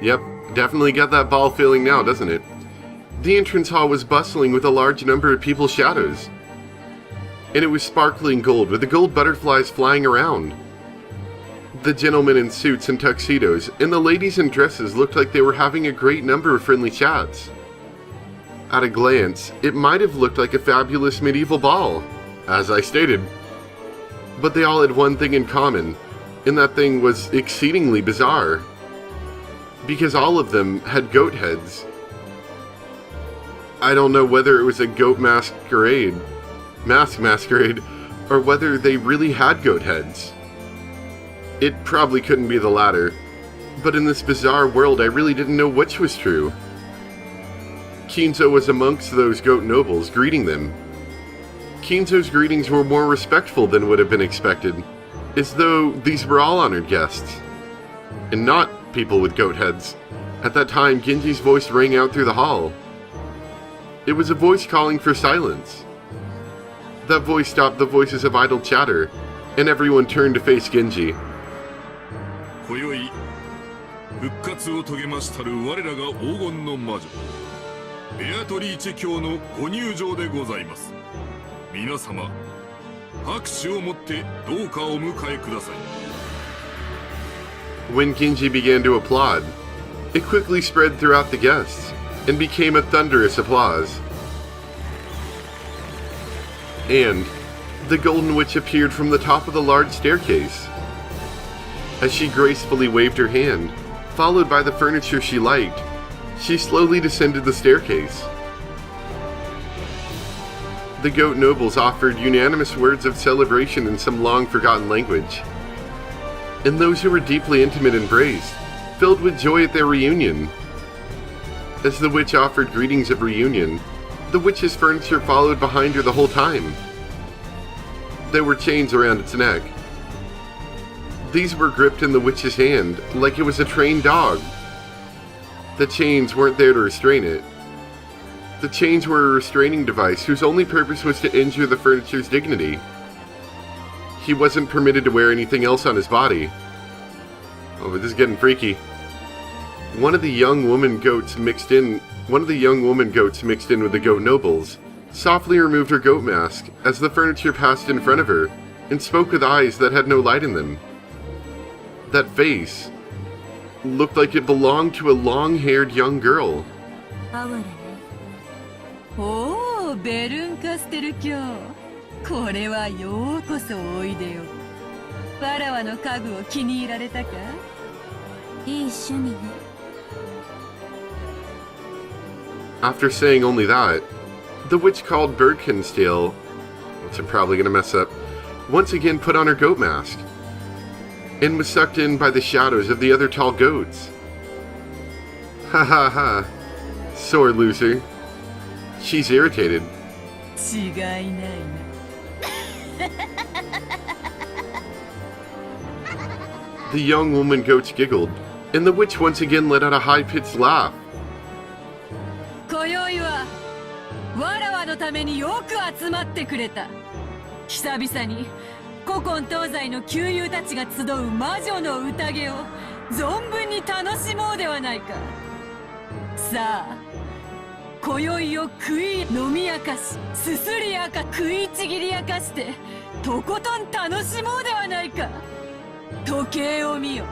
Yep. Definitely got that ball feeling now, doesn't it? The entrance hall was bustling with a large number of people's shadows. And it was sparkling gold, with the gold butterflies flying around. The gentlemen in suits and tuxedos, and the ladies in dresses looked like they were having a great number of friendly chats. At a glance, it might have looked like a fabulous medieval ball, as I stated. But they all had one thing in common, and that thing was exceedingly bizarre. Because all of them had goat heads. I don't know whether it was a goat masquerade, or whether they really had goat heads. It probably couldn't be the latter, but in this bizarre world I really didn't know which was true. Kinzo was amongst those goat nobles, greeting them. Kinzo's greetings were more respectful than would have been expected, as though these were all honored guests, and not people with goat heads. At that time, Genji's voice rang out through the hall. It was a voice calling for silence. That voice stopped the voices of idle chatter, and everyone turned to face Genji. 今宵復活を遂げましたる我らが黄金の魔女ベアトリーチェ卿のご入場でございます。皆様拍手をもってどうかお迎えください。 When Genji began to applaud, it quickly spread throughout the guests, and became a thunderous applause. And the Golden Witch appeared from the top of the large staircase. As she gracefully waved her hand, followed by the furniture she liked, she slowly descended the staircase. The goat nobles offered unanimous words of celebration in some long-forgotten language. And those who were deeply intimate embraced, filled with joy at their reunion. As the witch offered greetings of reunion, the witch's furniture followed behind her the whole time. There were chains around its neck. These were gripped in the witch's hand like it was a trained dog. The chains weren't there to restrain it. The chains were a restraining device whose only purpose was to injure the furniture's dignity. He wasn't permitted to wear anything else on his body. Oh, this is getting freaky. One of the young woman goats mixed in with the goat nobles, softly removed her goat mask as the furniture passed in front of her, and spoke with eyes that had no light in them. That face looked like it belonged to a long-haired young girl. おー、ベルンカステル卿。これはようこそおいでよ。わらわの家具を気に入られたか？いい趣味ね。After saying only that, the witch called Berkensteel, which I'm probably going to mess up, once again put on her goat mask, and was sucked in by the shadows of the other tall goats. Ha ha ha. Sore loser. She's irritated. 違いないな。The young woman goats giggled, and the witch once again let out a high-pitched laugh. 今宵はわらわのためによく集まってくれた。久々に古今東西の旧友たちが集う魔女の宴を存分に楽しもうではないか。さあ、今宵を食い飲み明かし、すすり明か食いちぎり明かして、とことん楽しもうではないか。時計を見よ。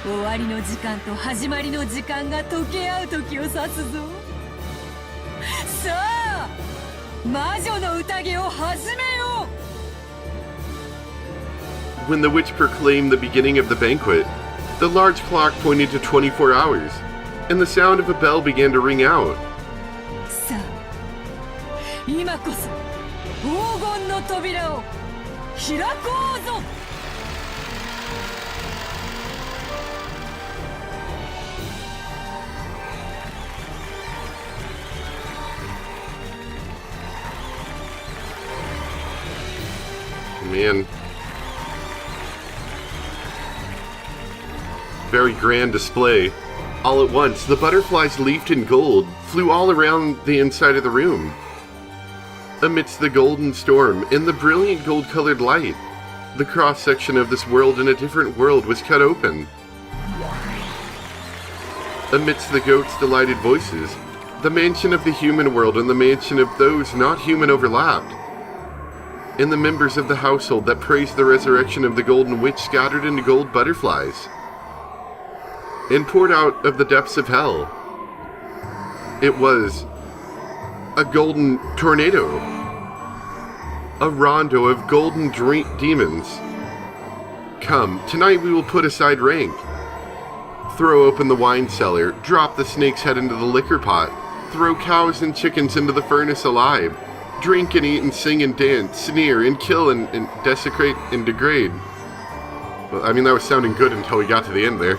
終わりの時間と始まりの時間が溶け合う時を指すぞ。さあ、魔女の宴を始めよう。 When the witch proclaimed the beginning of the banquet, the large clock pointed to 24 hours, and the sound of a bell began to ring out. さあ、今こそ黄金の扉を開こうぞ。Man. Very grand display. All at once, the butterflies leaped in gold, flew all around the inside of the room. Amidst the golden storm and the brilliant gold-colored light, the cross-section of this world in a different world was cut open. Amidst the goats' delighted voices, the mansion of the human world and the mansion of those not human overlapped, and the members of the household that praised the resurrection of the Golden Witch scattered into gold butterflies, and poured out of the depths of hell. It was a golden tornado, a rondo of golden demons. Come, tonight we will put aside rank, throw open the wine cellar, drop the snake's head into the liquor pot, throw cows and chickens into the furnace alive, drink and eat and sing and dance, sneer and kill and desecrate and degrade. Well, I mean, that was sounding good until we got to the end there.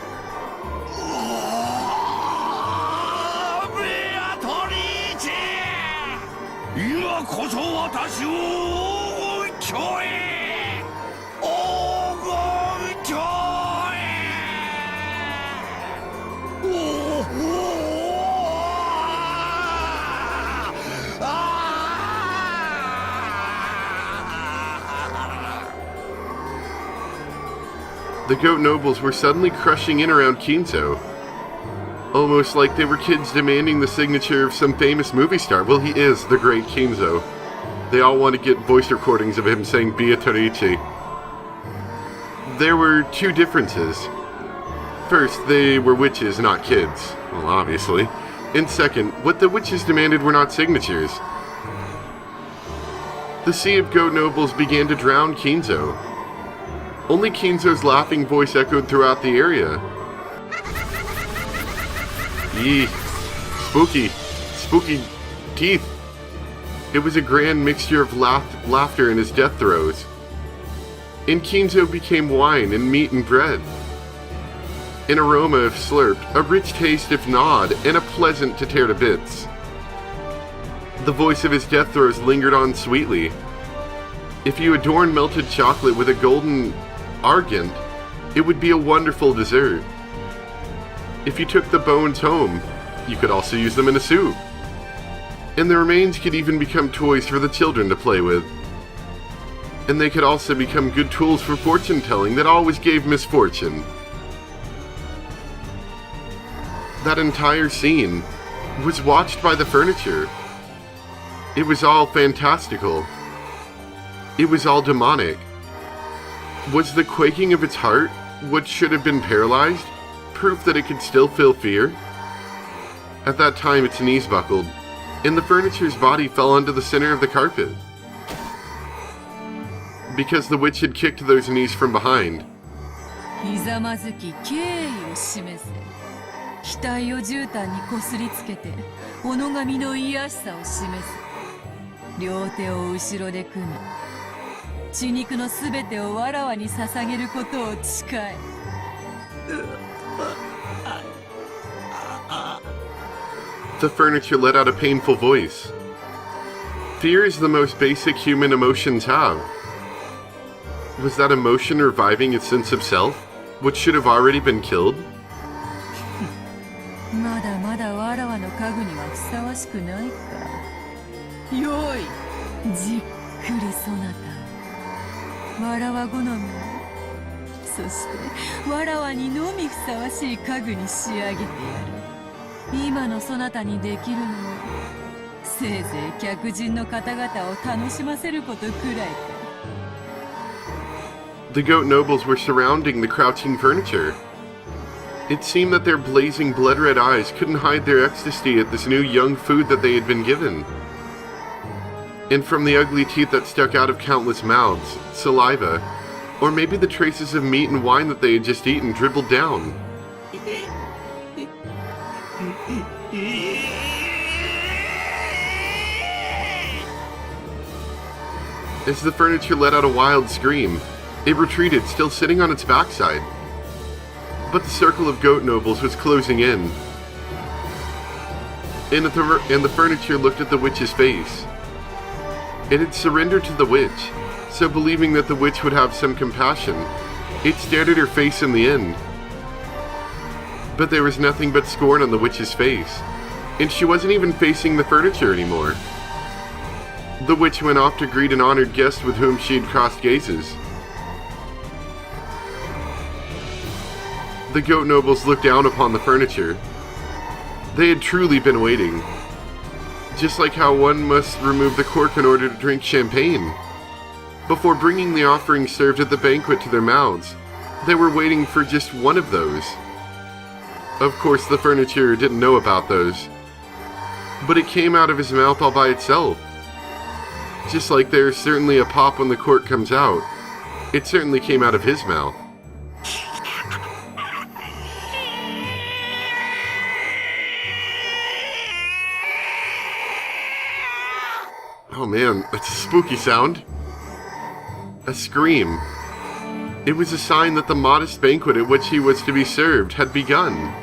The goat nobles were suddenly crushing in around Kinzo, almost like they were kids demanding the signature of some famous movie star. Well, he is the great Kinzo. They all want to get voice recordings of him saying Pt.2. There were two differences. First, they were witches, not kids. Well, obviously. And second, what the witches demanded were not signatures. The sea of goat nobles began to drown Kinzo. Only Kinzo's laughing voice echoed throughout the area. Yee. Spooky. Spooky teeth. It was a grand mixture of laughter and his death throes. And Kinzo became wine and meat and bread. An aroma if slurped, a rich taste if gnawed, and a pleasant to tear to bits. The voice of his death throes lingered on sweetly. If you adorn melted chocolate with a golden argent, it would be a wonderful dessert. If you took the bones home, you could also use them in a soup. And the remains could even become toys for the children to play with. And they could also become good tools for fortune telling that always gave misfortune. That entire scene was watched by the furniture. It was all fantastical. It was all demonic. Was the quaking of its heart, what should have been paralyzed, proof that it could still feel fear? At that time its knees buckled, and the furniture's body fell onto the center of the carpet. Because the witch had kicked those knees from behind. The furniture let out a painful voice. Fear is the most basic human emotions have. Was that emotion reviving its sense of self, which should have already been killed? The goat nobles were surrounding the crouching furniture. It seemed that their blazing blood-red eyes couldn't hide their ecstasy at this new young food that they had been given. And from the ugly teeth that stuck out of countless mouths, saliva, or maybe the traces of meat and wine that they had just eaten dribbled down. As the furniture let out a wild scream, it retreated, still sitting on its backside. But the circle of goat nobles was closing in. And the furniture looked at the witch's face. It had surrendered to the witch, so believing that the witch would have some compassion, it stared at her face in the end. But there was nothing but scorn on the witch's face, and she wasn't even facing the furniture anymore. The witch went off to greet an honored guest with whom she had crossed gazes. The goat nobles looked down upon the furniture, They had truly been waiting. Just like how one must remove the cork in order to drink champagne. Before bringing the offering served at the banquet to their mouths, they were waiting for just one of those. Of course, the furniture didn't know about those, but it came out of his mouth all by itself. Just like there's certainly a pop when the cork comes out, it certainly came out of his mouth. Oh man, that's a spooky sound. A scream. It was a sign that the modest banquet at which he was to be served had begun.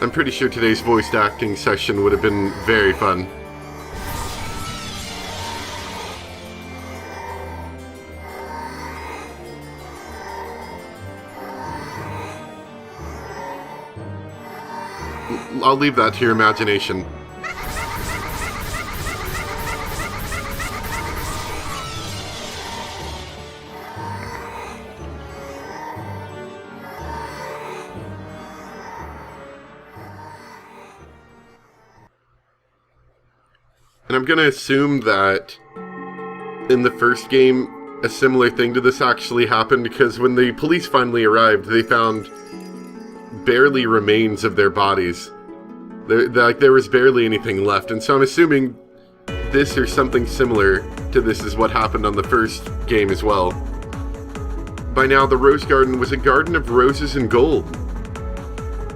I'm pretty sure today's voice acting session would have been very fun. I'll leave that to your imagination. And I'm going to assume that in the first game, a similar thing to this actually happened, because when the police finally arrived, they found barely remains of their bodies. There was barely anything left, and so I'm assuming this or something similar to this is what happened on the first game as well. By now, the Rose Garden was a garden of roses and gold.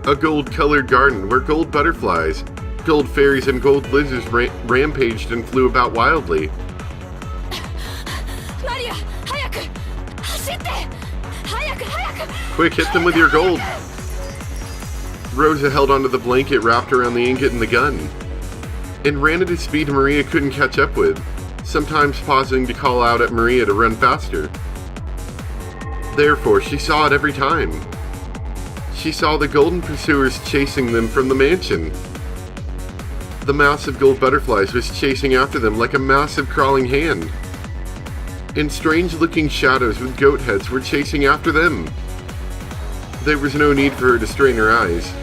A gold-colored garden where gold butterflies, gold fairies, and gold lizards rampaged and flew about wildly. Maria, hayaku! Hashite! Hayaku! Quick, hit them with your gold! Rosa held onto the blanket wrapped around the ingot and the gun, and ran at a speed Maria couldn't catch up with, sometimes pausing to call out at Maria to run faster. Therefore, she saw it every time. She saw the golden pursuers chasing them from the mansion. The mass of gold butterflies was chasing after them like a massive crawling hand. And strange-looking shadows with goat heads were chasing after them. There was no need for her to strain her eyes,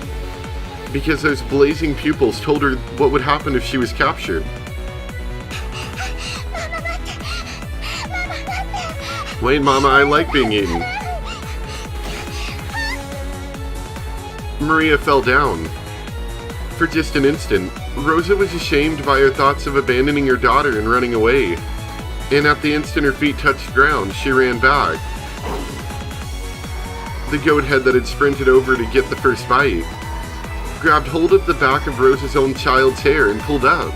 because those blazing pupils told her what would happen if she was captured. Wait, Mama, I like being eaten. Maria fell down. For just an instant, Rosa was ashamed by her thoughts of abandoning her daughter and running away. And at the instant her feet touched ground, she ran back. The goat head that had sprinted over to get the first bite grabbed hold of the back of Rosa's own child's hair and pulled up.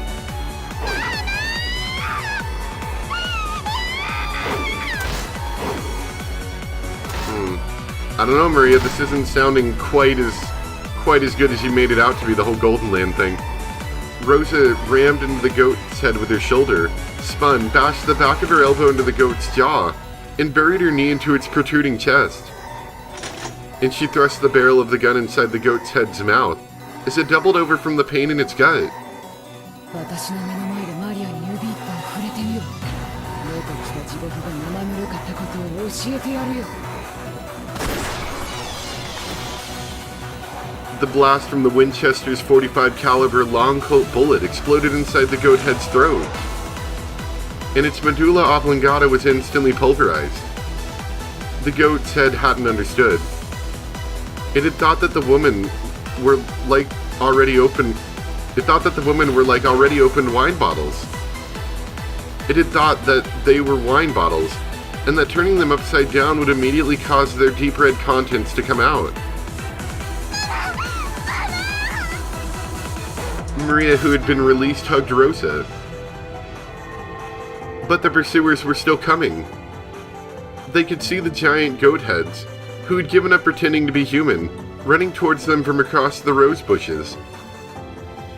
I don't know, Maria, this isn't sounding quite as good as you made it out to be, the whole Golden Land thing. Rosa rammed into the goat's head with her shoulder, spun, bashed the back of her elbow into the goat's jaw, and buried her knee into its protruding chest. And she thrust the barrel of the gun inside the goat's head's mouth, as it doubled over from the pain in its gut. The blast from the Winchester's .45 caliber long Colt bullet exploded inside the goat head's throat, and its medulla oblongata was instantly pulverized. The goat's head hadn't understood. It had thought that the women were like already opened wine bottles. It had thought that they were wine bottles, and that turning them upside down would immediately cause their deep red contents to come out. Maria, who had been released, hugged Rosa. But the pursuers were still coming. They could see the giant goat heads, who had given up pretending to be human, running towards them from across the rose bushes.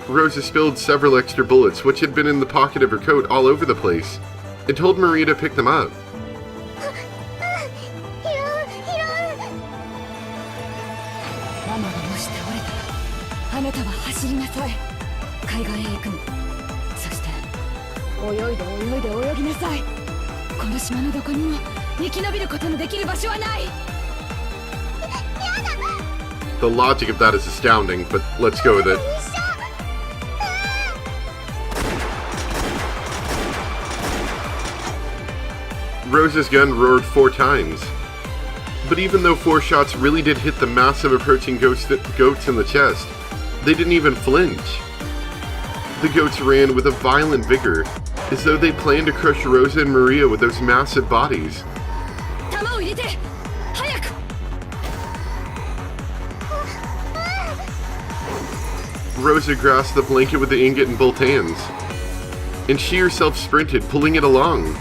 Rosa spilled several extra bullets, which had been in the pocket of her coat, all over the place, and told Maria to pick them up. The logic of that is astounding, but let's go with it. Rosa's gun roared 4 times. But even though 4 shots really did hit the massive approaching goats in the chest, they didn't even flinch. The goats ran with a violent vigor, as though they planned to crush Rosa and Maria with those massive bodies. Rosa grasped the blanket with the ingot in both hands, and she herself sprinted, pulling it along,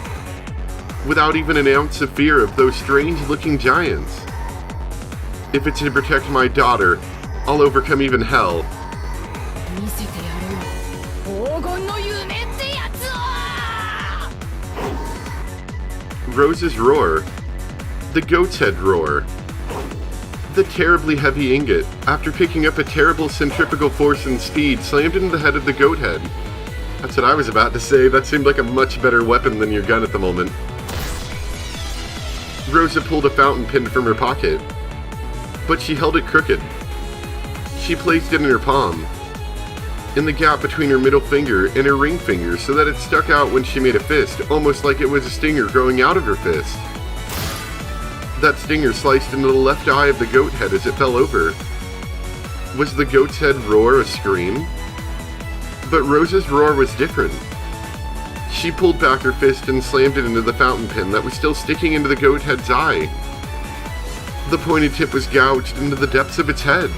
without even an ounce of fear of those strange-looking giants. If it's to protect my daughter, I'll overcome even hell. Rosa's roar. The goat's head roar. The terribly heavy ingot, after picking up a terrible centrifugal force and speed, slammed into the head of the goat head. That's what I was about to say. That seemed like a much better weapon than your gun at the moment. Rosa pulled a fountain pen from her pocket, but she held it crooked. She placed it in her palm, in the gap between her middle finger and her ring finger, so that it stuck out when she made a fist, almost like it was a stinger growing out of her fist. That stinger sliced into the left eye of the goat head as it fell over. Was the goat's head roar a scream? But Rosa's roar was different. She pulled back her fist and slammed it into the fountain pen that was still sticking into the goat head's eye. The pointed tip was gouged into the depths of its head.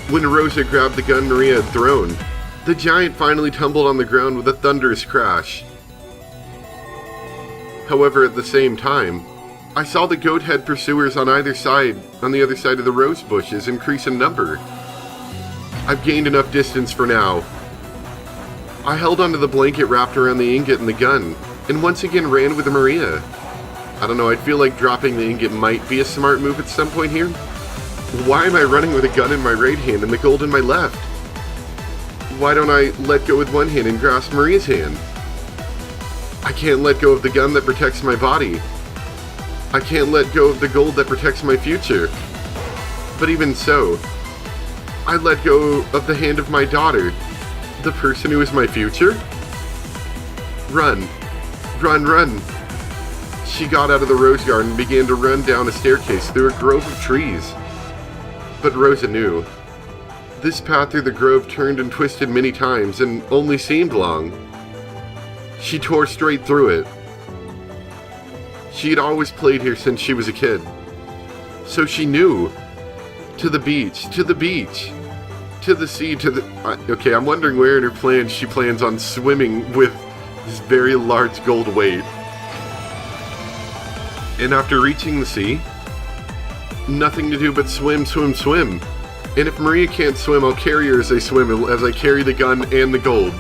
When Rosa grabbed the gun Maria had thrown, the giant finally tumbled on the ground with a thunderous crash. However, at the same time, I saw the goat head pursuers on the other side of the rose bushes increase in number. I've gained enough distance for now. I held onto the blanket wrapped around the ingot and the gun, and once again ran with Maria. I don't know, I feel like dropping the ingot might be a smart move at some point here. Why am I running with a gun in my right hand and the gold in my left? Why don't I let go with one hand and grasp Maria's hand? I can't let go of the gun that protects my body. I can't let go of the gold that protects my future. But even so, I let go of the hand of my daughter, the person who is my future? Run. Run, run. She got out of the rose garden and began to run down a staircase through a grove of trees. But Rosa knew. This path through the grove turned and twisted many times and only seemed long. She tore straight through it. She had always played here since she was a kid. So she knew. To the beach, to the beach, to the sea, to the... okay, I'm wondering where in her plans she plans on swimming with this very large gold weight. And after reaching the sea, nothing to do but swim, swim, swim. And if Maria can't swim, I'll carry her as I swim, as I carry the gun and the gold.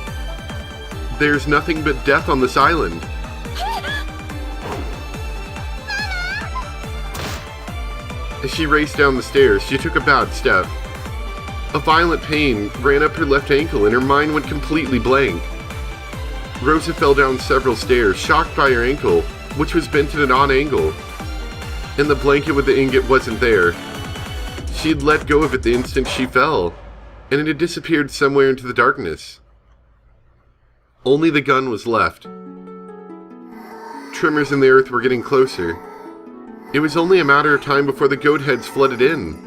There's nothing but death on this island. As she raced down the stairs, she took a bad step. A violent pain ran up her left ankle and her mind went completely blank. Rosa fell down several stairs, shocked by her ankle, which was bent at an odd angle. And the blanket with the ingot wasn't there. She had let go of it the instant she fell, and it had disappeared somewhere into the darkness. Only the gun was left. Tremors in the earth were getting closer. It was only a matter of time before the goat heads flooded in.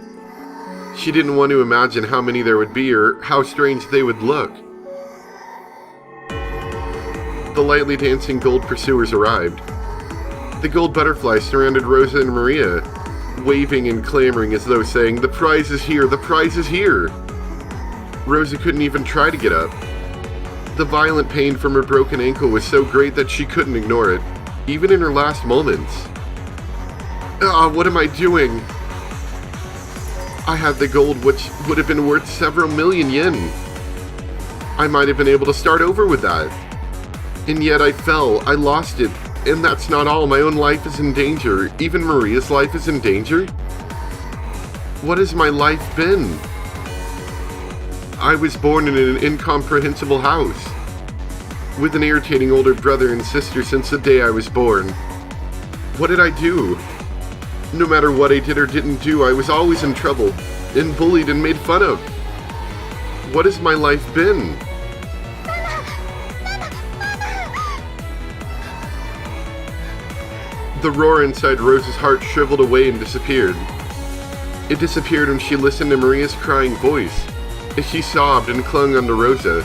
She didn't want to imagine how many there would be or how strange they would look. The lightly dancing gold pursuers arrived. The gold butterflies surrounded Rosa and Maria, waving and clamoring as though saying, "The prize is here, the prize is here!" Rosa couldn't even try to get up. The violent pain from her broken ankle was so great that she couldn't ignore it, even in her last moments. What am I doing? I had the gold, which would have been worth several million yen. I might have been able to start over with that. And yet I fell, I lost it, and that's not all. My own life is in danger. Even Maria's life is in danger? What has my life been? I was born in an incomprehensible house, with an irritating older brother and sister since the day I was born. What did I do? No matter what I did or didn't do, I was always in trouble, and bullied and made fun of. What has my life been? The roar inside Rosa's heart shriveled away and disappeared. It disappeared when she listened to Maria's crying voice, as she sobbed and clung onto Rosa.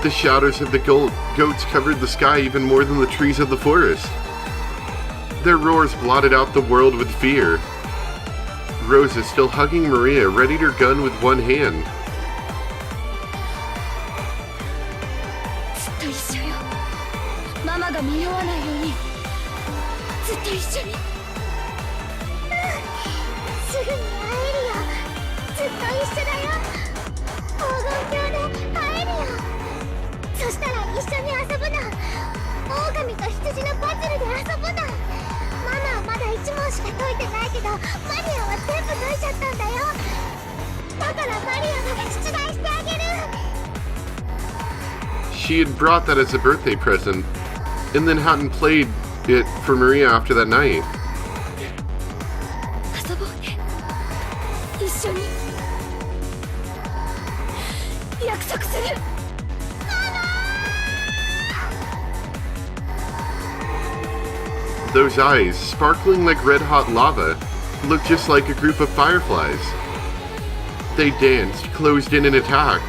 The shadows of the goats covered the sky even more than the trees of the forest. Their roars blotted out the world with fear. Rosa still hugging Maria, readied her gun with one hand. She had brought that as a birthday present, and then hadn't played it for Maria after that night. Those eyes, sparkling like red-hot lava, looked just like a group of fireflies. They danced, closed in and attacked.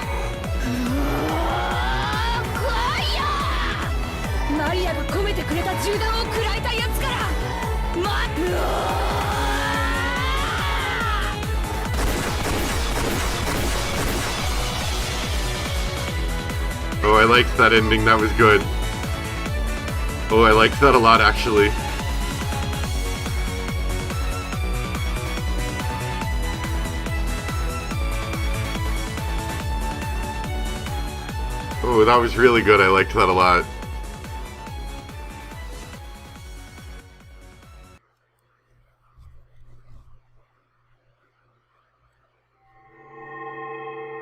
Oh, I liked that ending, that was good. Oh, I liked that a lot, actually. Oh, that was really good, I liked that a lot.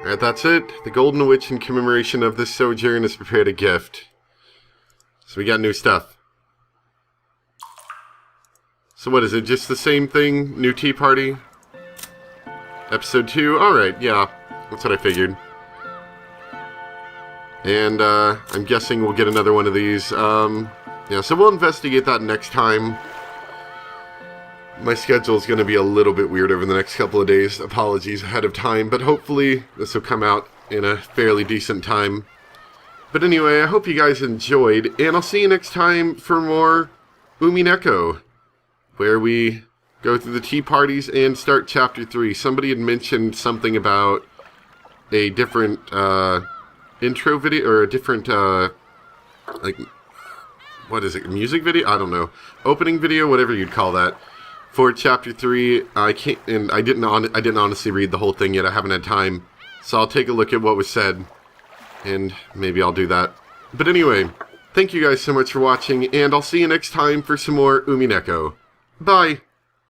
Alright, that's it. The Golden Witch, in commemoration of this sojourn, has prepared a gift. So we got new stuff. So what is it? Just the same thing? New tea party? Episode 2? Alright, yeah. That's what I figured. And, I'm guessing we'll get another one of these. Yeah, so we'll investigate that next time. My schedule is going to be a little bit weird over the next couple of days. Apologies ahead of time, but hopefully this will come out in a fairly decent time. But anyway, I hope you guys enjoyed, and I'll see you next time for more Umineko, where we go through the tea parties and start Chapter 3. Somebody had mentioned something about a different intro video, or a different, like, what is it, music video? I don't know. Opening video, whatever you'd call that. For Chapter 3, I didn't honestly read the whole thing yet. I haven't had time. So I'll take a look at what was said, and maybe I'll do that. But anyway, thank you guys so much for watching, and I'll see you next time for some more Umineko. Bye!